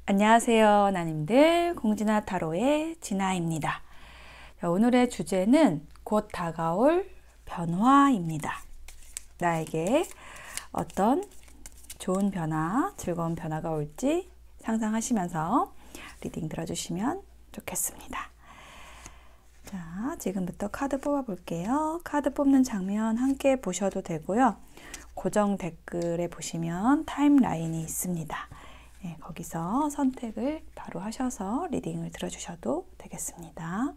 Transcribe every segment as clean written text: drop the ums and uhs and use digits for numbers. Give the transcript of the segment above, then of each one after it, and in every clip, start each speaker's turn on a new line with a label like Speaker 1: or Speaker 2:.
Speaker 1: 안녕하세요, 나님들. 공진아 타로의 진아입니다. 오늘의 주제는 곧 다가올 변화입니다. 나에게 어떤 좋은 변화, 즐거운 변화가 올지 상상하시면서 리딩 들어주시면 좋겠습니다. 자, 지금부터 카드 뽑아볼게요. 카드 뽑는 장면 함께 보셔도 되고요. 고정 댓글에 보시면 타임라인이 있습니다. 네, 거기서 선택을 바로 하셔서 리딩을 들어주셔도 되겠습니다.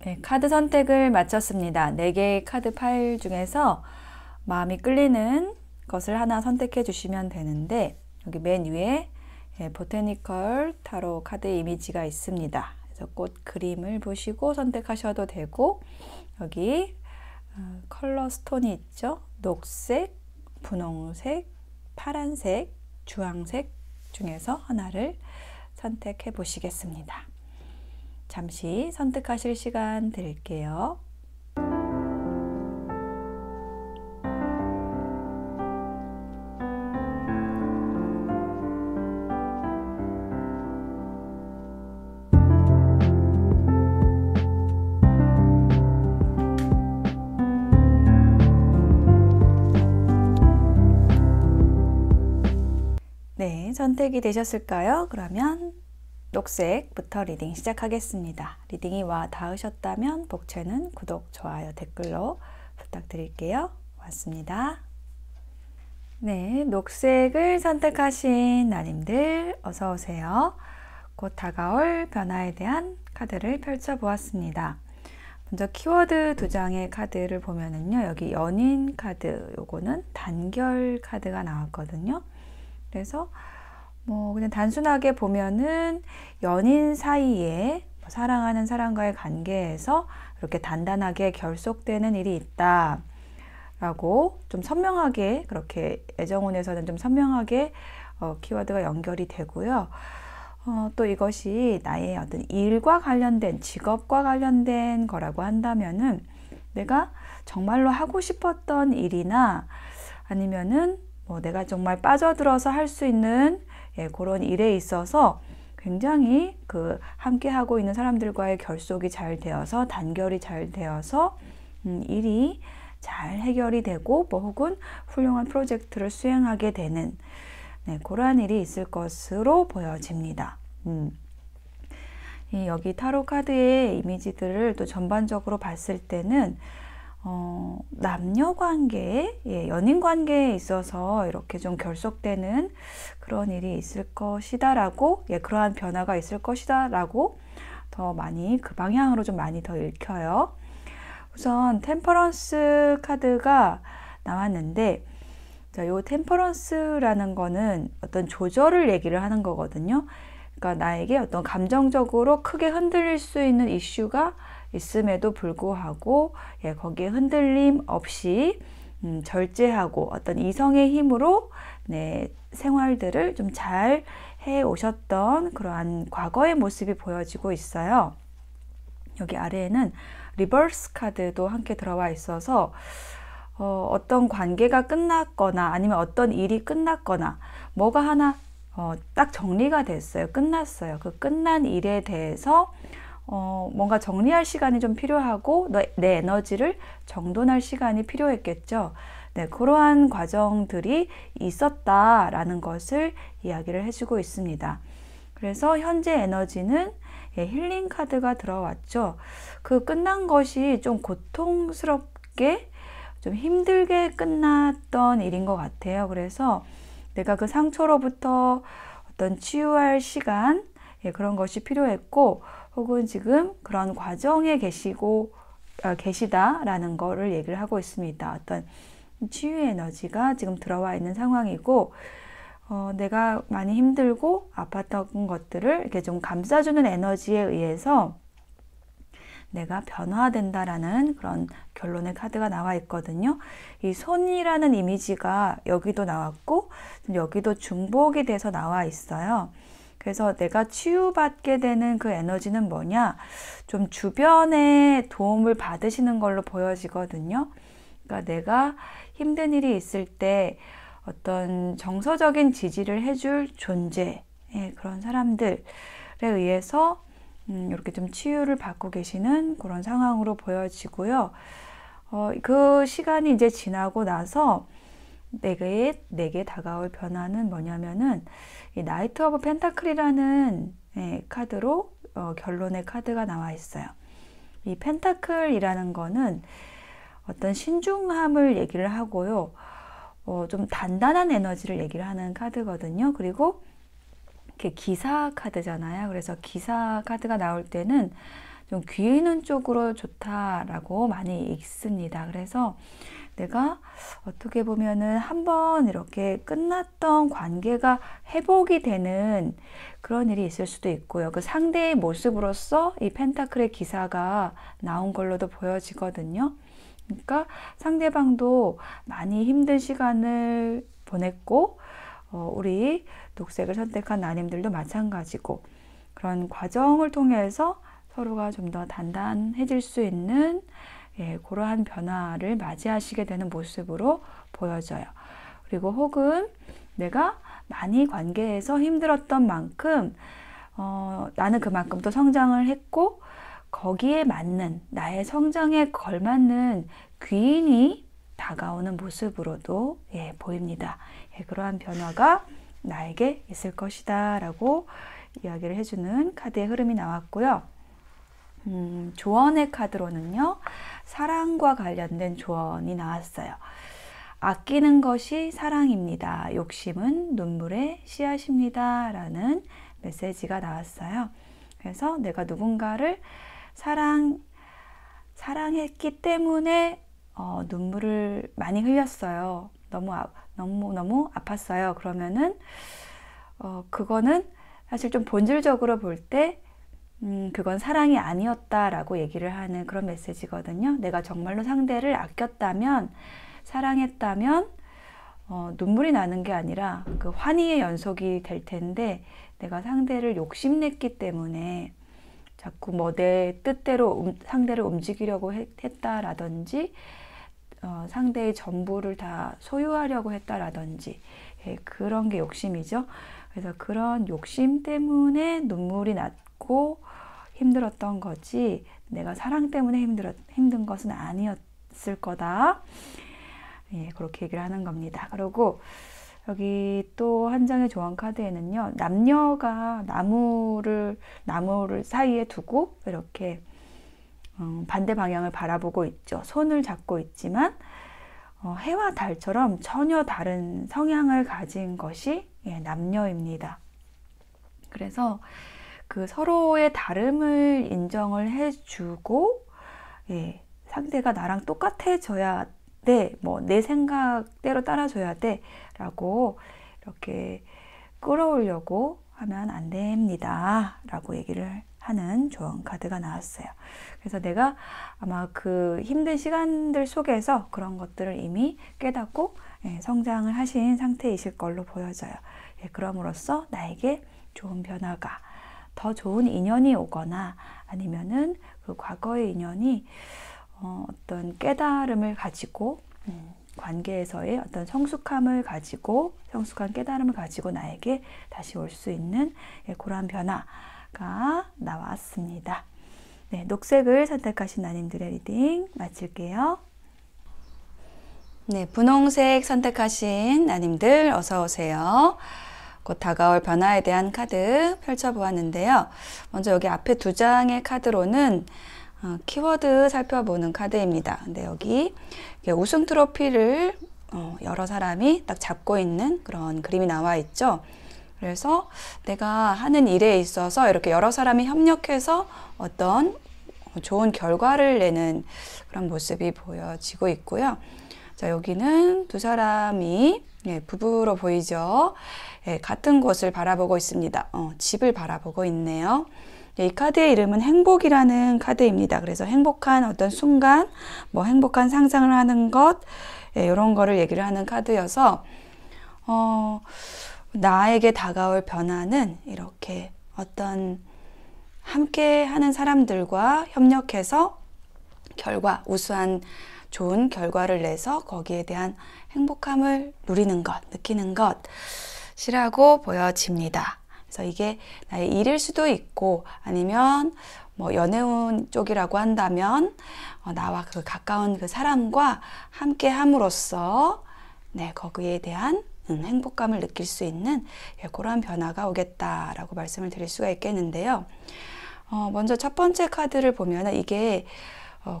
Speaker 1: 네, 카드 선택을 마쳤습니다. 4개의 카드 파일 중에서 마음이 끌리는 것을 하나 선택해 주시면 되는데, 여기 맨 위에 보테니컬 타로 카드 이미지가 있습니다. 그래서 꽃 그림을 보시고 선택하셔도 되고, 여기 컬러 스톤이 있죠. 녹색, 분홍색, 파란색, 주황색 중에서 하나를 선택해 보시겠습니다. 잠시 선택하실 시간 드릴게요. 네, 선택이 되셨을까요? 그러면 녹색부터 리딩 시작하겠습니다. 리딩이 와 닿으셨다면 복채는 구독, 좋아요, 댓글로 부탁드릴게요. 고맙습니다. 네, 녹색을 선택하신 나님들 어서 오세요. 곧 다가올 변화에 대한 카드를 펼쳐 보았습니다. 먼저 키워드 2장의 카드를 보면은요, 여기 연인 카드, 요거는 단결 카드가 나왔거든요. 그래서 그냥 단순하게 보면은 연인 사이에 사랑하는 사람과의 관계에서 이렇게 단단하게 결속되는 일이 있다 라고 좀 선명하게, 그렇게 애정운에서는 좀 선명하게 키워드가 연결이 되고요. 또 이것이 나의 어떤 일과 관련된, 직업과 관련된 거라고 한다면은 내가 정말로 하고 싶었던 일이나 아니면은 내가 정말 빠져들어서 할 수 있는 그런 일에 있어서 굉장히 함께 하고 있는 사람들과의 결속이 잘 되어서, 단결이 잘 되어서 일이 잘 해결이 되고 혹은 훌륭한 프로젝트를 수행하게 되는 그러한 일이 있을 것으로 보여집니다. 여기 타로 카드의 이미지들을 또 전반적으로 봤을 때는 남녀 관계, 연인 관계에 있어서 이렇게 좀 결속되는 그런 일이 있을 것이다 라고, 그러한 변화가 있을 것이다 라고 더 많이 그 방향으로 좀 많이 더 읽혀요. 우선 템퍼런스 카드가 나왔는데 자, 요 템퍼런스라는 거는 어떤 조절을 얘기를 하는 거거든요. 그러니까 나에게 어떤 감정적으로 크게 흔들릴 수 있는 이슈가 있음에도 불구하고 거기에 흔들림 없이 절제하고 어떤 이성의 힘으로 내 생활들을 좀 잘 해 오셨던 그러한 과거의 모습이 보여지고 있어요. 여기 아래에는 리버스 카드도 함께 들어와 있어서 어떤 관계가 끝났거나 아니면 어떤 일이 끝났거나 뭐가 하나 딱 정리가 됐어요. 끝났어요. 그 끝난 일에 대해서 뭔가 정리할 시간이 좀 필요하고 내 에너지를 정돈할 시간이 필요했겠죠. 네, 그러한 과정들이 있었다라는 것을 이야기를 해주고 있습니다. 그래서 현재 에너지는 힐링 카드가 들어왔죠. 그 끝난 것이 좀 고통스럽게 좀 힘들게 끝났던 일인 것 같아요. 그래서 내가 그 상처로부터 어떤 치유할 시간 그런 것이 필요했고 혹은 지금 그런 과정에 계시다라는 거를 얘기를 하고 있습니다. 어떤 치유 에너지가 지금 들어와 있는 상황이고 내가 많이 힘들고 아팠던 것들을 이렇게 좀 감싸주는 에너지에 의해서 내가 변화된다라는 그런 결론의 카드가 나와 있거든요. 이 손이라는 이미지가 여기도 나왔고 여기도 중복이 돼서 나와 있어요. 그래서 내가 치유받게 되는 그 에너지는 뭐냐? 좀 주변의 도움을 받으시는 걸로 보여지거든요. 그러니까 내가 힘든 일이 있을 때 어떤 정서적인 지지를 해줄 존재, 그런 사람들에 의해서 이렇게 좀 치유를 받고 계시는 그런 상황으로 보여지고요. 그 시간이 이제 지나고 나서 내게 다가올 변화는 뭐냐면은 이 나이트 오브 펜타클이라는 카드로 결론의 카드가 나와 있어요. 이 펜타클이라는 거는 어떤 신중함을 얘기를 하고요. 좀 단단한 에너지를 얘기를 하는 카드거든요. 그리고 이렇게 기사 카드잖아요. 그래서 기사 카드가 나올 때는 좀 귀는 쪽으로 좋다라고 많이 읽습니다. 그래서 내가 어떻게 보면은 한번 이렇게 끝났던 관계가 회복이 되는 그런 일이 있을 수도 있고요. 그 상대의 모습으로서 이 펜타클의 기사가 나온 걸로도 보여지거든요. 그러니까 상대방도 많이 힘든 시간을 보냈고 우리 녹색을 선택한 나님들도 마찬가지고 그런 과정을 통해서 서로가 좀 더 단단해질 수 있는 그러한 변화를 맞이하시게 되는 모습으로 보여져요. 그리고 혹은 내가 많이 관계에서 힘들었던 만큼 나는 그만큼 또 성장을 했고 거기에 맞는 나의 성장에 걸맞는 귀인이 다가오는 모습으로도 보입니다. 그러한 변화가 나에게 있을 것이다 라고 이야기를 해주는 카드의 흐름이 나왔고요. 조언의 카드로는요, 사랑과 관련된 조언이 나왔어요. 아끼는 것이 사랑입니다. 욕심은 눈물의 씨앗입니다. 라는 메시지가 나왔어요. 그래서 내가 누군가를 사랑했기 때문에 눈물을 많이 흘렸어요. 너무 아팠어요. 그러면은 그거는 사실 좀 본질적으로 볼 때 그건 사랑이 아니었다라고 얘기를 하는 그런 메시지거든요. 내가 정말로 상대를 아꼈다면, 사랑했다면 눈물이 나는 게 아니라 그 환희의 연속이 될 텐데 내가 상대를 욕심냈기 때문에 자꾸 뭐 내 뜻대로 상대를 움직이려고 했다라든지 상대의 전부를 다 소유하려고 했다라든지 그런 게 욕심이죠. 그래서 그런 욕심 때문에 눈물이 났고 힘들었던 거지 내가 사랑 때문에 힘든 것은 아니었을 거다. 그렇게 얘기를 하는 겁니다. 그리고 여기 또 한 장의 조언 카드에는요, 남녀가 나무를 사이에 두고 이렇게 반대 방향을 바라보고 있죠. 손을 잡고 있지만 해와 달처럼 전혀 다른 성향을 가진 것이 남녀입니다. 그래서 그 서로의 다름을 인정을 해주고 상대가 나랑 똑같아져야 내 생각대로 따라줘야 돼 라고 이렇게 끌어오려고 하면 안 됩니다 라고 얘기를 하는 좋은 카드가 나왔어요. 그래서 내가 아마 그 힘든 시간들 속에서 그런 것들을 이미 깨닫고 성장을 하신 상태이실 걸로 보여져요. 그럼으로써 나에게 좋은 변화가, 더 좋은 인연이 오거나 아니면은 그 과거의 인연이 어떤 깨달음을 가지고 관계에서의 어떤 성숙함을 가지고, 성숙한 깨달음을 가지고 나에게 다시 올 수 있는 그러한 변화가 나왔습니다. 네, 녹색을 선택하신 나님들의 리딩 마칠게요. 네, 분홍색 선택하신 나님들 어서 오세요. 곧 다가올 변화에 대한 카드 펼쳐보았는데요. 먼저 여기 앞에 두 장의 카드로는 키워드 살펴보는 카드입니다. 근데 여기 우승 트로피를 여러 사람이 딱 잡고 있는 그런 그림이 나와 있죠. 그래서 내가 하는 일에 있어서 이렇게 여러 사람이 협력해서 어떤 좋은 결과를 내는 그런 모습이 보여지고 있고요. 자, 여기는 두 사람이 부부로 보이죠. 같은 곳을 바라보고 있습니다. 집을 바라보고 있네요. 이 카드의 이름은 행복이라는 카드입니다. 그래서 행복한 어떤 순간, 행복한 상상을 하는 것, 이런 거를 얘기를 하는 카드여서 나에게 다가올 변화는 이렇게 어떤 함께 하는 사람들과 협력해서 우수한 좋은 결과를 내서 거기에 대한 행복함을 누리는 것, 느끼는 것이라고 보여집니다. 그래서 이게 나의 일일 수도 있고 아니면 연애운 쪽이라고 한다면 나와 그 가까운 그 사람과 함께 함으로써 거기에 대한 행복감을 느낄 수 있는 그러한 변화가 오겠다라고 말씀을 드릴 수가 있겠는데요. 먼저 첫 번째 카드를 보면 이게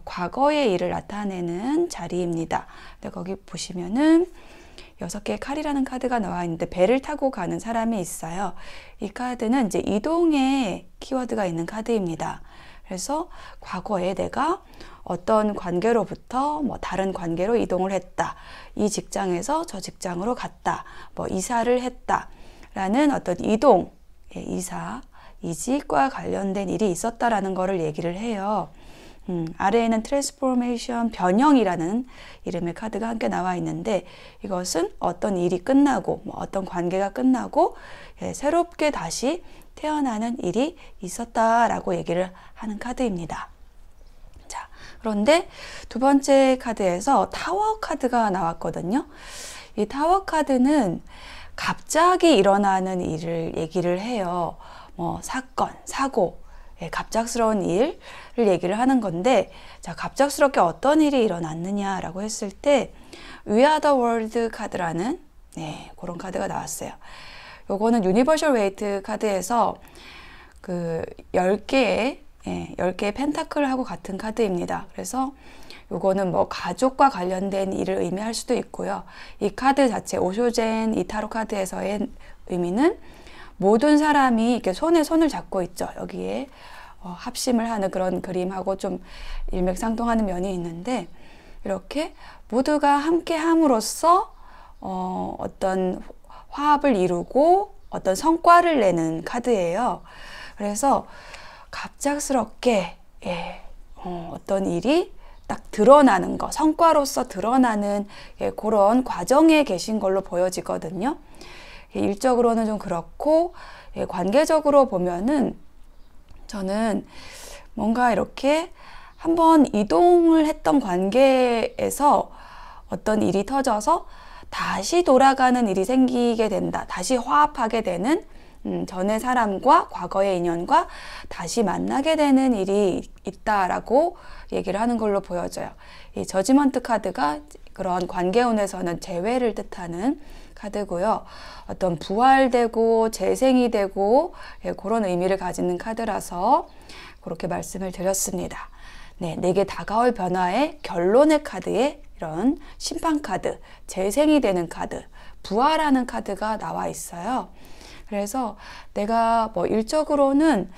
Speaker 1: 과거의 일을 나타내는 자리입니다. 근데 거기 보시면은 6개의 칼이라는 카드가 나와 있는데 배를 타고 가는 사람이 있어요. 이 카드는 이제 이동의 키워드가 있는 카드입니다. 그래서 과거에 내가 어떤 관계로부터 다른 관계로 이동을 했다. 이 직장에서 저 직장으로 갔다. 이사를 했다. 라는 어떤 이동, 이사, 이직과 관련된 일이 있었다라는 거를 얘기를 해요. 아래에는 트랜스포메이션, 변형이라는 이름의 카드가 함께 나와 있는데 이것은 어떤 일이 끝나고 어떤 관계가 끝나고 새롭게 다시 태어나는 일이 있었다라고 얘기를 하는 카드입니다. 자, 그런데 두 번째 카드에서 타워 카드가 나왔거든요. 이 타워 카드는 갑자기 일어나는 일을 얘기를 해요. 사건, 사고, 갑작스러운 일을 얘기를 하는 건데, 자, 갑작스럽게 어떤 일이 일어났느냐라고 했을 때 We are the world 카드라는 그런 카드가 나왔어요. 요거는 유니버셜 웨이트 카드에서 그 10개의 펜타클하고 같은 카드입니다. 그래서 요거는 가족과 관련된 일을 의미할 수도 있고요. 이 카드 자체 오쇼젠 이타로 카드에서의 의미는 모든 사람이 이렇게 손에 손을 잡고 있죠. 여기에 합심을 하는 그런 그림하고 좀 일맥상통하는 면이 있는데 이렇게 모두가 함께 함으로써 어떤 화합을 이루고 어떤 성과를 내는 카드예요. 그래서 갑작스럽게 어떤 일이 딱 드러나는 거, 성과로서 드러나는 그런 과정에 계신 걸로 보여지거든요. 일적으로는 좀 그렇고 관계적으로 보면은 저는 뭔가 이렇게 한번 이동을 했던 관계에서 어떤 일이 터져서 다시 돌아가는 일이 생기게 된다. 다시 화합하게 되는 전의 사람과 과거의 인연과 다시 만나게 되는 일이 있다라고 얘기를 하는 걸로 보여져요. 이 저지먼트 카드가 그런 관계운에서는 재회를 뜻하는 카드고요. 어떤 부활되고 재생이 되고 그런 의미를 가지는 카드라서 그렇게 말씀을 드렸습니다. 내게 다가올 변화의 결론의 카드에 이런 심판 카드, 재생이 되는 카드, 부활하는 카드가 나와 있어요. 그래서 내가 뭐 일적으로는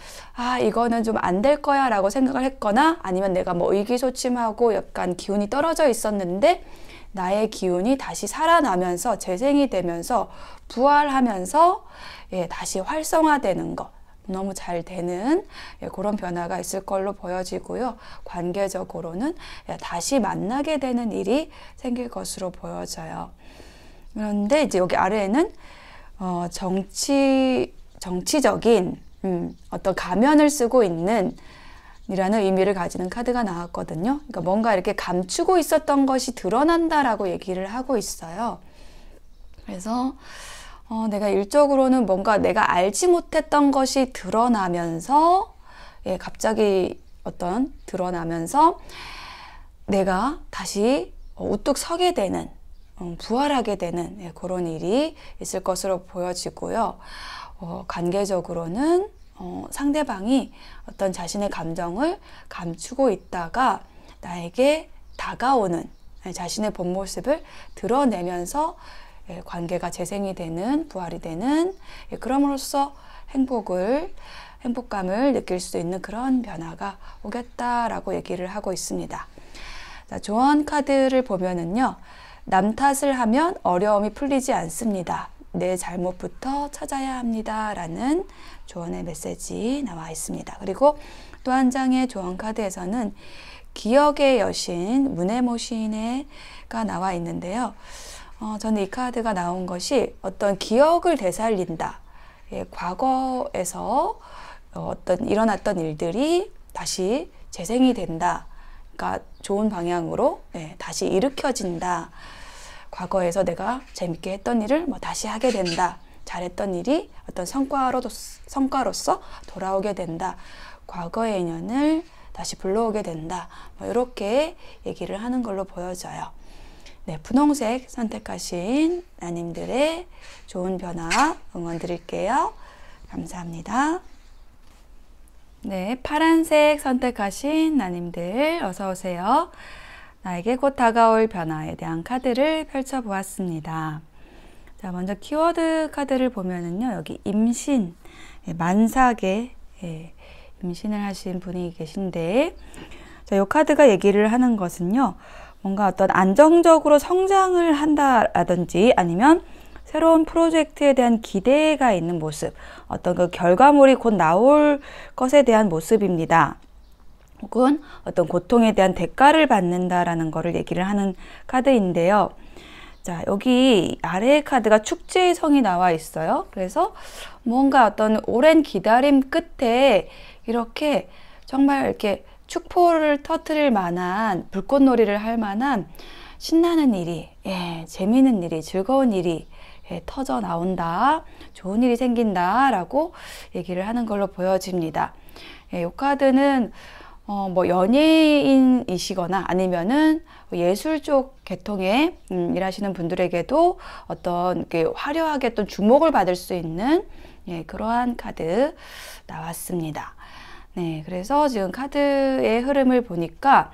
Speaker 1: 이거는 좀 안 될 거야 라고 생각을 했거나, 아니면 내가 뭐 의기소침하고 약간 기운이 떨어져 있었는데 나의 기운이 다시 살아나면서 재생이 되면서 부활하면서 다시 활성화되는 것, 너무 잘 되는 그런 변화가 있을 걸로 보여지고요. 관계적으로는 다시 만나게 되는 일이 생길 것으로 보여져요. 그런데 이제 여기 아래에는 정치적인 어떤 가면을 쓰고 있는 이라는 의미를 가지는 카드가 나왔거든요. 그러니까 뭔가 이렇게 감추고 있었던 것이 드러난다라고 얘기를 하고 있어요. 그래서 내가 일적으로는 뭔가 내가 알지 못했던 것이 드러나면서 갑자기 드러나면서 내가 다시 우뚝 서게 되는, 부활하게 되는 그런 일이 있을 것으로 보여지고요. 관계적으로는 상대방이 어떤 자신의 감정을 감추고 있다가 나에게 다가오는 자신의 본 모습을 드러내면서 관계가 재생이 되는, 부활이 되는, 그럼으로써 행복감을 느낄 수 있는 그런 변화가 오겠다라고 얘기를 하고 있습니다. 자, 조언 카드를 보면은요, 남 탓을 하면 어려움이 풀리지 않습니다. 내 잘못부터 찾아야 합니다. 라는 조언의 메시지 나와 있습니다. 그리고 또 한 장의 조언 카드에서는 기억의 여신, 무네모시네가 나와 있는데요. 저는 이 카드가 나온 것이 어떤 기억을 되살린다. 과거에서 일어났던 일들이 다시 재생이 된다. 그러니까 좋은 방향으로 다시 일으켜진다. 과거에서 내가 재밌게 했던 일을 다시 하게 된다. 잘했던 일이 어떤 성과로서 돌아오게 된다. 과거의 인연을 다시 불러오게 된다. 이렇게 얘기를 하는 걸로 보여져요. 네, 분홍색 선택하신 나님들의 좋은 변화 응원 드릴게요. 감사합니다. 네, 파란색 선택하신 나님들 어서 오세요. 나에게 곧 다가올 변화에 대한 카드를 펼쳐보았습니다. 자, 먼저 키워드 카드를 보면은요, 여기 임신, 만삭에 임신을 하신 분이 계신데, 자, 이 카드가 얘기를 하는 것은요, 뭔가 어떤 안정적으로 성장을 한다라든지 아니면 새로운 프로젝트에 대한 기대가 있는 모습, 어떤 그 결과물이 곧 나올 것에 대한 모습입니다. 혹은 어떤 고통에 대한 대가를 받는다라는 거를 얘기를 하는 카드인데요. 자, 여기 아래의 카드가 축제의 성이 나와 있어요. 그래서 뭔가 어떤 오랜 기다림 끝에 이렇게 정말 이렇게 축포를 터뜨릴 만한, 불꽃놀이를 할 만한 신나는 일이, 재미있는 일이, 즐거운 일이 터져 나온다, 좋은 일이 생긴다 라고 얘기를 하는 걸로 보여집니다. 이 카드는 연예인이시거나 아니면은 예술 쪽 계통에 일하시는 분들에게도 어떤 화려하게 또 주목을 받을 수 있는 그러한 카드 나왔습니다. 네, 그래서 지금 카드의 흐름을 보니까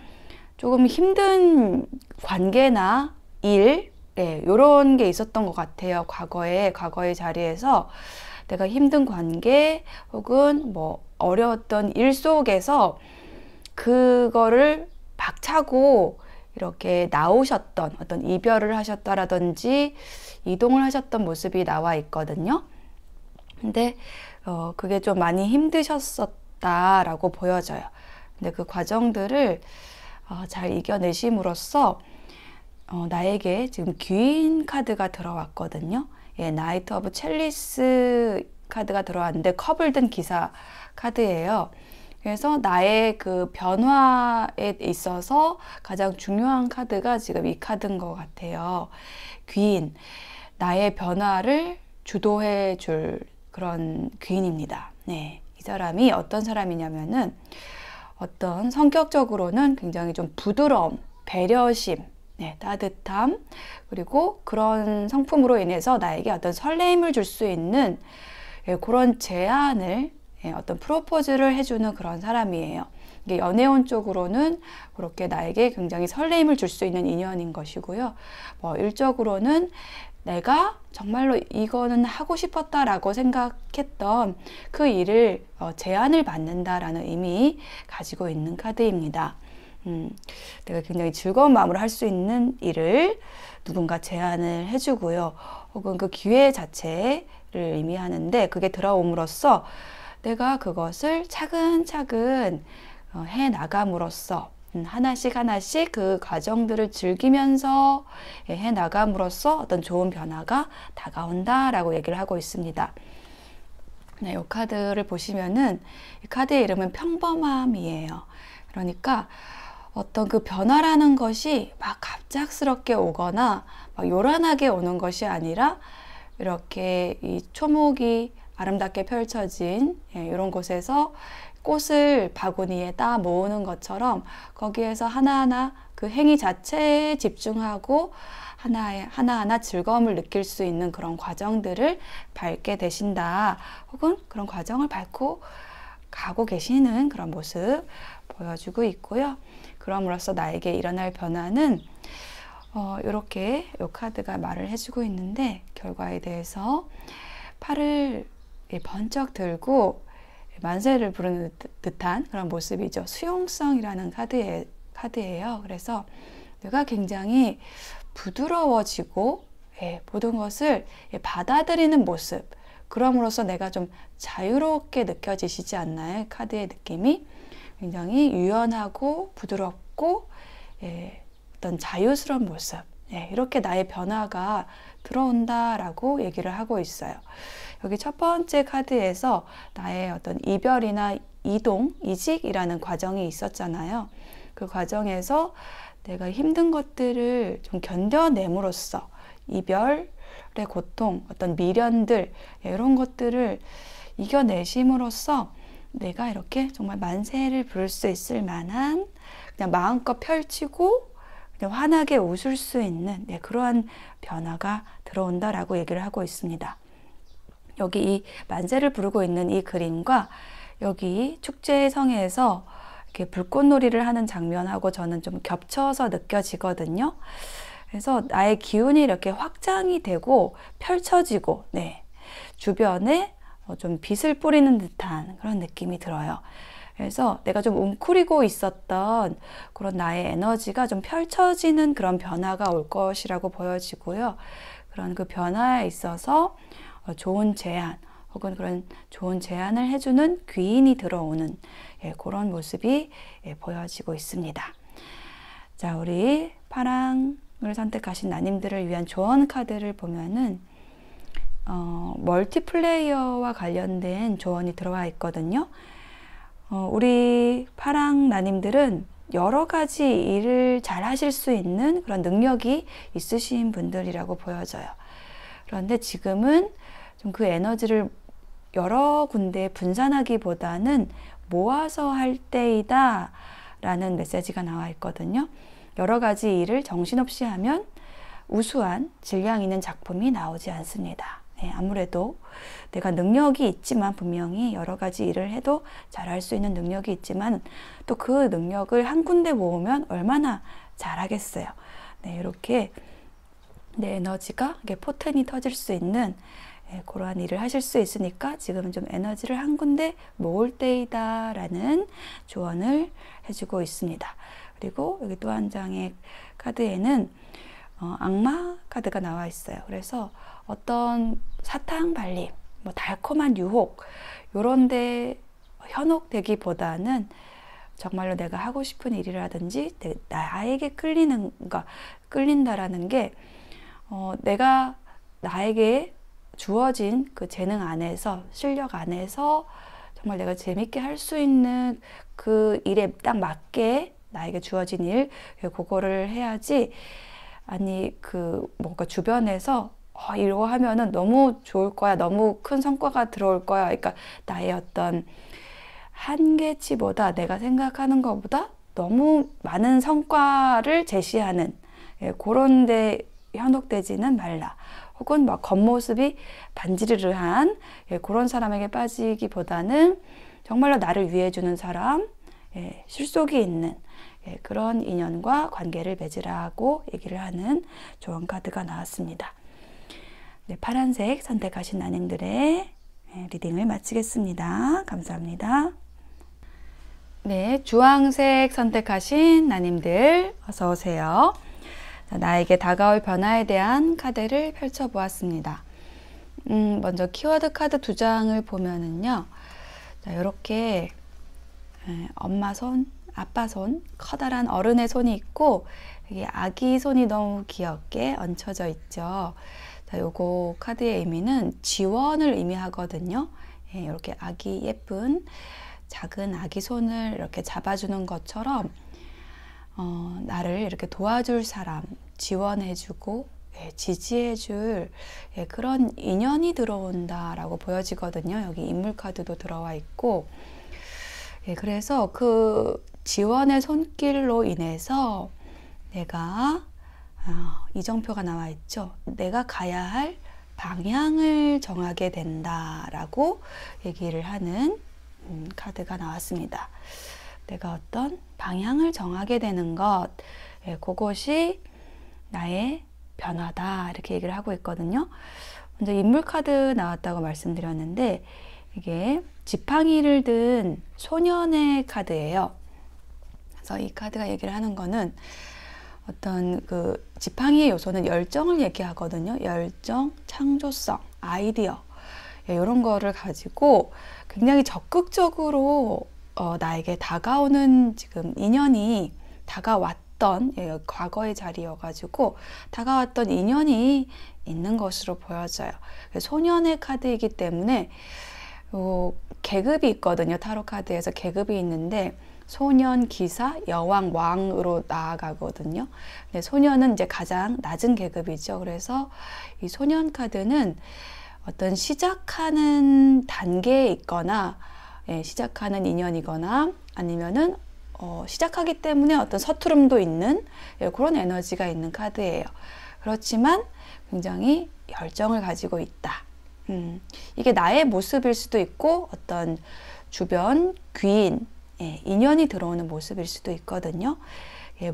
Speaker 1: 조금 힘든 관계나 일, 요런 게 있었던 것 같아요. 과거의 자리에서 내가 힘든 관계 혹은 어려웠던 일 속에서 그거를 박차고 이렇게 나오셨던, 어떤 이별을 하셨다라든지 이동을 하셨던 모습이 나와 있거든요. 근데 그게 좀 많이 힘드셨었다라고 보여져요. 근데 그 과정들을 잘 이겨내심으로써 나에게 지금 귀인 카드가 들어왔거든요. 나이트 오브 첼리스 카드가 들어왔는데 컵을 든 기사 카드예요. 그래서 나의 그 변화에 있어서 가장 중요한 카드가 지금 이 카드인 것 같아요. 귀인, 나의 변화를 주도해 줄 그런 귀인입니다. 네, 이 사람이 어떤 사람이냐면은 어떤 성격적으로는 굉장히 좀 부드러움, 배려심, 따뜻함, 그리고 그런 성품으로 인해서 나에게 어떤 설레임을 줄 수 있는 그런 제안을, 어떤 프로포즈를 해주는 그런 사람이에요. 이게 연애운 쪽으로는 그렇게 나에게 굉장히 설레임을 줄 수 있는 인연인 것이고요. 일적으로는 내가 정말로 이거는 하고 싶었다라고 생각했던 그 일을 제안을 받는다라는 의미 가지고 있는 카드입니다. 내가 굉장히 즐거운 마음으로 할 수 있는 일을 누군가 제안을 해주고요. 혹은 그 기회 자체를 의미하는데 그게 들어옴으로써 내가 그것을 차근차근 해 나감으로써 하나씩 하나씩 그 과정들을 즐기면서 해 나감으로써 어떤 좋은 변화가 다가온다라고 얘기를 하고 있습니다. 네, 이 카드를 보시면은 이 카드의 이름은 평범함이에요. 그러니까 어떤 그 변화라는 것이 막 갑작스럽게 오거나 막 요란하게 오는 것이 아니라 이렇게 이 초목이 아름답게 펼쳐진 이런 곳에서 꽃을 바구니에 따 모으는 것처럼 거기에서 하나하나 그 행위 자체에 집중하고 하나하나 즐거움을 느낄 수 있는 그런 과정들을 밟게 되신다. 혹은 그런 과정을 밟고 가고 계시는 그런 모습 보여주고 있고요. 그럼으로써 나에게 일어날 변화는 이렇게 이 카드가 말을 해주고 있는데 결과에 대해서 팔을 번쩍 들고 만세를 부르는 듯한 그런 모습이죠. 수용성이라는 카드예요. 그래서 내가 굉장히 부드러워지고 모든 것을 받아들이는 모습, 그럼으로써 내가 좀 자유롭게 느껴지시지 않나요? 카드의 느낌이 굉장히 유연하고 부드럽고 어떤 자유스러운 모습, 이렇게 나의 변화가 들어온다라고 얘기를 하고 있어요. 여기 첫 번째 카드에서 나의 어떤 이별이나 이동, 이직이라는 과정이 있었잖아요. 그 과정에서 내가 힘든 것들을 좀 견뎌냄으로써 이별의 고통, 어떤 미련들, 이런 것들을 이겨내심으로써 내가 이렇게 정말 만세를 부를 수 있을 만한 그냥 마음껏 펼치고 그냥 환하게 웃을 수 있는 그러한 변화가 들어온다라고 얘기를 하고 있습니다. 여기 이 만세를 부르고 있는 이 그림과 여기 축제의 성에서 이렇게 불꽃놀이를 하는 장면하고 저는 좀 겹쳐서 느껴지거든요. 그래서 나의 기운이 이렇게 확장이 되고 펼쳐지고, 주변에 좀 빛을 뿌리는 듯한 그런 느낌이 들어요. 그래서 내가 좀 웅크리고 있었던 그런 나의 에너지가 좀 펼쳐지는 그런 변화가 올 것이라고 보여지고요. 그런 그 변화에 있어서 좋은 제안 혹은 그런 좋은 제안을 해주는 귀인이 들어오는 그런 모습이 보여지고 있습니다. 자, 우리 파랑을 선택하신 나님들을 위한 조언 카드를 보면은 멀티플레이어와 관련된 조언이 들어와 있거든요. 우리 파랑 나님들은 여러 가지 일을 잘 하실 수 있는 그런 능력이 있으신 분들이라고 보여져요. 그런데 지금은 좀 그 에너지를 여러 군데에 분산하기보다는 모아서 할 때이다 라는 메시지가 나와 있거든요. 여러 가지 일을 정신없이 하면 우수한 질량 있는 작품이 나오지 않습니다. 아무래도 내가 능력이 있지만 분명히 여러 가지 일을 해도 잘할 수 있는 능력이 있지만 또 그 능력을 한 군데 모으면 얼마나 잘하겠어요. 이렇게 내 에너지가 포텐이 터질 수 있는 그러한 일을 하실 수 있으니까 지금은 좀 에너지를 한 군데 모을 때이다 라는 조언을 해주고 있습니다. 그리고 여기 또 한 장의 카드에는 악마 카드가 나와 있어요. 그래서 어떤 사탕 발림, 달콤한 유혹 요런데 현혹되기보다는 정말로 내가 하고 싶은 일이라든지 나에게 끌린다라는 게 내가 나에게 주어진 그 재능 안에서 실력 안에서 정말 내가 재밌게 할 수 있는 그 일에 딱 맞게 나에게 주어진 일 그거를 해야지 아니 뭔가 주변에서 이거 하면은 너무 좋을 거야, 너무 큰 성과가 들어올 거야, 그러니까 나의 어떤 한계치보다 내가 생각하는 것보다 너무 많은 성과를 제시하는 그런 데 현혹되지는 말라. 혹은 겉모습이 반지르르한 그런 사람에게 빠지기보다는 정말로 나를 위해주는 사람, 실속이 있는 그런 인연과 관계를 맺으라고 얘기를 하는 조언 카드가 나왔습니다. 네, 파란색 선택하신 나님들의 리딩을 마치겠습니다. 감사합니다. 네, 주황색 선택하신 나님들 어서 오세요. 자, 나에게 다가올 변화에 대한 카드를 펼쳐보았습니다. 먼저 키워드 카드 2장을 보면은요. 자, 이렇게 엄마 손, 아빠 손, 커다란 어른의 손이 있고 여기 아기 손이 너무 귀엽게 얹혀져 있죠. 자, 요거 카드의 의미는 지원을 의미하거든요. 이렇게 아기 예쁜 작은 아기 손을 이렇게 잡아주는 것처럼 나를 이렇게 도와줄 사람, 지원해주고 지지해줄 그런 인연이 들어온다라고 보여지거든요. 여기 인물 카드도 들어와 있고, 그래서 그 지원의 손길로 인해서 내가 이정표가 나와 있죠. 내가 가야 할 방향을 정하게 된다라고 얘기를 하는 카드가 나왔습니다. 내가 어떤 방향을 정하게 되는 것, 그것이 나의 변화다 이렇게 얘기를 하고 있거든요. 먼저 인물 카드 나왔다고 말씀드렸는데 이게 지팡이를 든 소년의 카드예요. 그래서 이 카드가 얘기를 하는 거는 어떤 그 지팡이의 요소는 열정을 얘기하거든요. 열정, 창조성, 아이디어 이런 거를 가지고 굉장히 적극적으로 나에게 다가오는 지금 인연이 다가왔던 과거의 자리여가지고 다가왔던 인연이 있는 것으로 보여져요. 소년의 카드이기 때문에 계급이 있거든요. 타로 카드에서 계급이 있는데 소년, 기사, 여왕, 왕으로 나아가거든요. 근데 소년은 이제 가장 낮은 계급이죠. 그래서 이 소년 카드는 어떤 시작하는 단계에 있거나 시작하는 인연이거나 아니면은 시작하기 때문에 어떤 서투름도 있는 그런 에너지가 있는 카드예요. 그렇지만 굉장히 열정을 가지고 있다. 이게 나의 모습일 수도 있고 어떤 주변 귀인, 인연이 들어오는 모습일 수도 있거든요.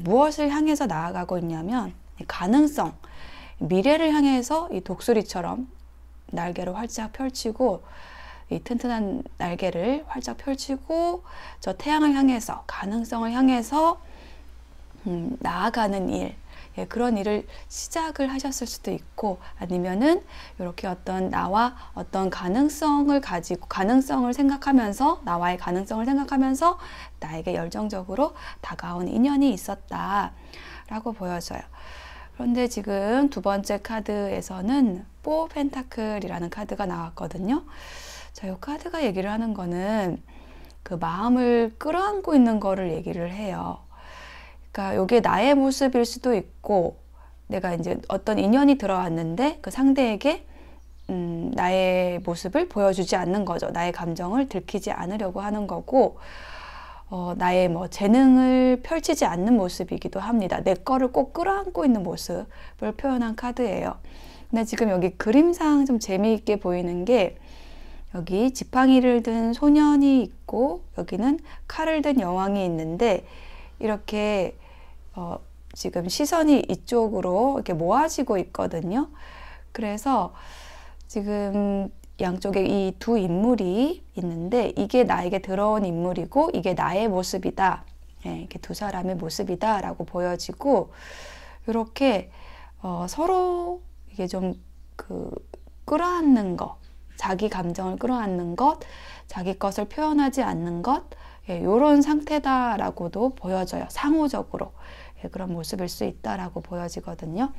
Speaker 1: 무엇을 향해서 나아가고 있냐면 가능성, 미래를 향해서 이 독수리처럼 날개를 활짝 펼치고 이 튼튼한 날개를 활짝 펼치고 저 태양을 향해서 가능성을 향해서 나아가는 일, 그런 일을 시작을 하셨을 수도 있고 아니면은 이렇게 어떤 나와 어떤 가능성을 가지고 가능성을 생각하면서 나와의 가능성을 생각하면서 나에게 열정적으로 다가온 인연이 있었다라고 보여져요. 그런데 지금 두 번째 카드에서는 4 펜타클이라는 카드가 나왔거든요. 자, 이 카드가 얘기를 하는 거는 그 마음을 끌어안고 있는 거를 얘기를 해요. 그러니까 이게 나의 모습일 수도 있고 내가 이제 어떤 인연이 들어왔는데 그 상대에게 나의 모습을 보여주지 않는 거죠. 나의 감정을 들키지 않으려고 하는 거고 나의 뭐 재능을 펼치지 않는 모습이기도 합니다. 내 거를 꼭 끌어안고 있는 모습을 표현한 카드예요. 근데 지금 여기 그림상 좀 재미있게 보이는 게 여기 지팡이를 든 소년이 있고 여기는 칼을 든 여왕이 있는데 이렇게 지금 시선이 이쪽으로 이렇게 모아지고 있거든요. 그래서 지금 양쪽에 이 두 인물이 있는데 이게 나에게 들어온 인물이고 이게 나의 모습이다. 이렇게 두 사람의 모습이다 라고 보여지고 이렇게 서로 이게 좀 끌어안는 것, 자기 감정을 끌어안는 것, 자기 것을 표현하지 않는 것, 이런 상태다라고도 보여져요. 상호적으로 그런 모습일 수 있다라고 보여지거든요.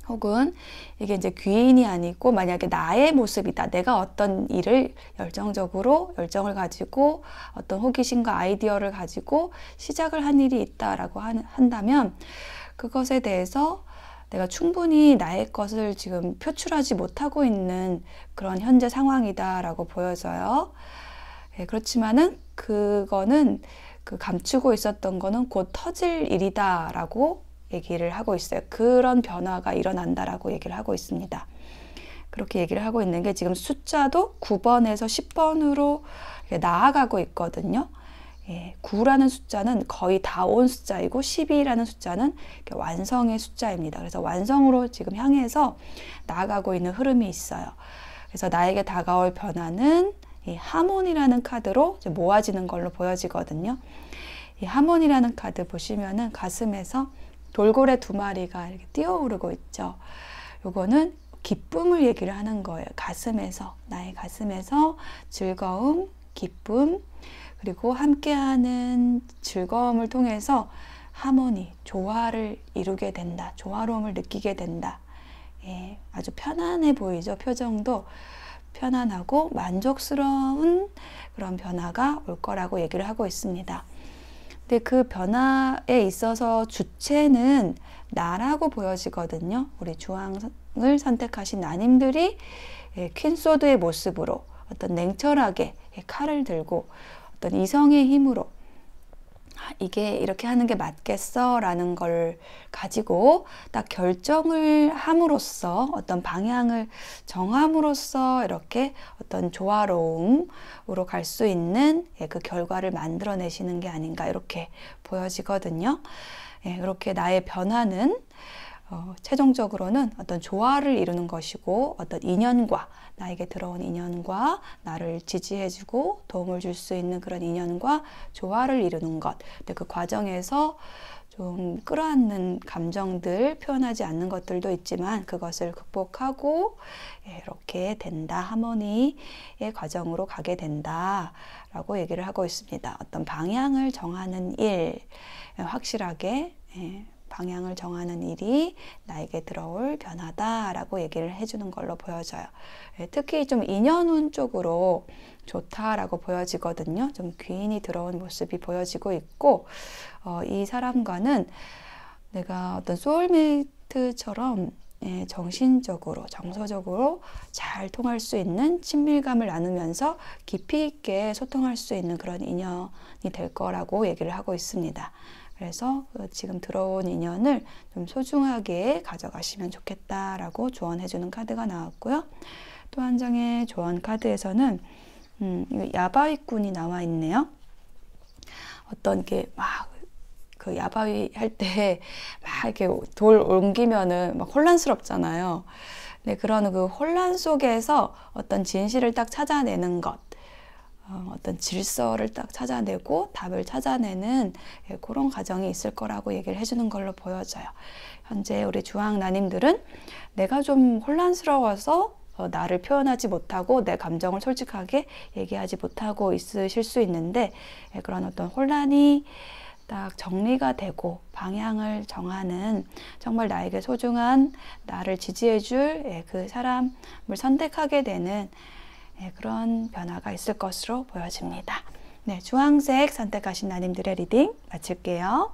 Speaker 1: 혹은 이게 이제 귀인이 아니고 만약에 나의 모습이다. 내가 어떤 일을 열정을 가지고 어떤 호기심과 아이디어를 가지고 시작을 한 일이 있다라고 한다면 그것에 대해서 내가 충분히 나의 것을 지금 표출하지 못하고 있는 그런 현재 상황이다라고 보여져요. 그렇지만은 그거는 감추고 있었던 거는 곧 터질 일이다라고 얘기를 하고 있어요. 그런 변화가 일어난다라고 얘기를 하고 있습니다. 그렇게 얘기를 하고 있는 게 지금 숫자도 9번에서 10번으로 나아가고 있거든요. 9라는 숫자는 거의 다 온 숫자이고 12라는 숫자는 완성의 숫자입니다. 그래서 완성으로 지금 향해서 나아가고 있는 흐름이 있어요. 그래서 나에게 다가올 변화는 이 하모니라는 카드로 모아지는 걸로 보여지거든요. 이 하모니라는 카드 보시면은 가슴에서 돌고래 2마리가 이렇게 뛰어오르고 있죠. 요거는 기쁨을 얘기를 하는 거예요. 가슴에서, 나의 가슴에서 즐거움, 기쁨, 그리고 함께하는 즐거움을 통해서 하모니, 조화를 이루게 된다. 조화로움을 느끼게 된다. 아주 편안해 보이죠. 표정도 편안하고 만족스러운 그런 변화가 올 거라고 얘기를 하고 있습니다. 근데 그 변화에 있어서 주체는 나라고 보여지거든요. 우리 주황을 선택하신 나님들이 퀸소드의 모습으로 어떤 냉철하게 칼을 들고 어떤 이성의 힘으로 이게 이렇게 하는 게 맞겠어 라는 걸 가지고 딱 결정을 함으로써 어떤 방향을 정함으로써 이렇게 어떤 조화로움으로 갈 수 있는 그 결과를 만들어내시는 게 아닌가 이렇게 보여지거든요. 그렇게 나의 변화는 최종적으로는 어떤 조화를 이루는 것이고 어떤 인연과 나에게 들어온 인연과 나를 지지해주고 도움을 줄 수 있는 그런 인연과 조화를 이루는 것. 근데 그 과정에서 좀 끌어안는 감정들, 표현하지 않는 것들도 있지만 그것을 극복하고 이렇게 된다. 하모니의 과정으로 가게 된다. 라고 얘기를 하고 있습니다. 어떤 방향을 정하는 일, 확실하게 방향을 정하는 일이 나에게 들어올 변화다라고 얘기를 해주는 걸로 보여져요. 특히 좀 인연운 쪽으로 좋다라고 보여지거든요. 좀 귀인이 들어온 모습이 보여지고 있고 이 사람과는 내가 어떤 소울메이트처럼 정신적으로, 정서적으로 잘 통할 수 있는 친밀감을 나누면서 깊이 있게 소통할 수 있는 그런 인연이 될 거라고 얘기를 하고 있습니다. 그래서 지금 들어온 인연을 좀 소중하게 가져가시면 좋겠다라고 조언해주는 카드가 나왔고요. 또 한 장의 조언 카드에서는 야바위꾼이 나와 있네요. 어떤 게 막 그 야바위 할 때 막 이렇게 돌 옮기면은 막 혼란스럽잖아요. 네, 그런 그 혼란 속에서 어떤 진실을 딱 찾아내는 것, 어떤 질서를 딱 찾아내고 답을 찾아내는 그런 과정이 있을 거라고 얘기를 해주는 걸로 보여져요. 현재 우리 주황나님들은 내가 좀 혼란스러워서 나를 표현하지 못하고 내 감정을 솔직하게 얘기하지 못하고 있으실 수 있는데 그런 어떤 혼란이 딱 정리가 되고 방향을 정하는 정말 나에게 소중한 나를 지지해줄 그 사람을 선택하게 되는 그런 변화가 있을 것으로 보여집니다. 네, 주황색 선택하신 나님들의 리딩 마칠게요.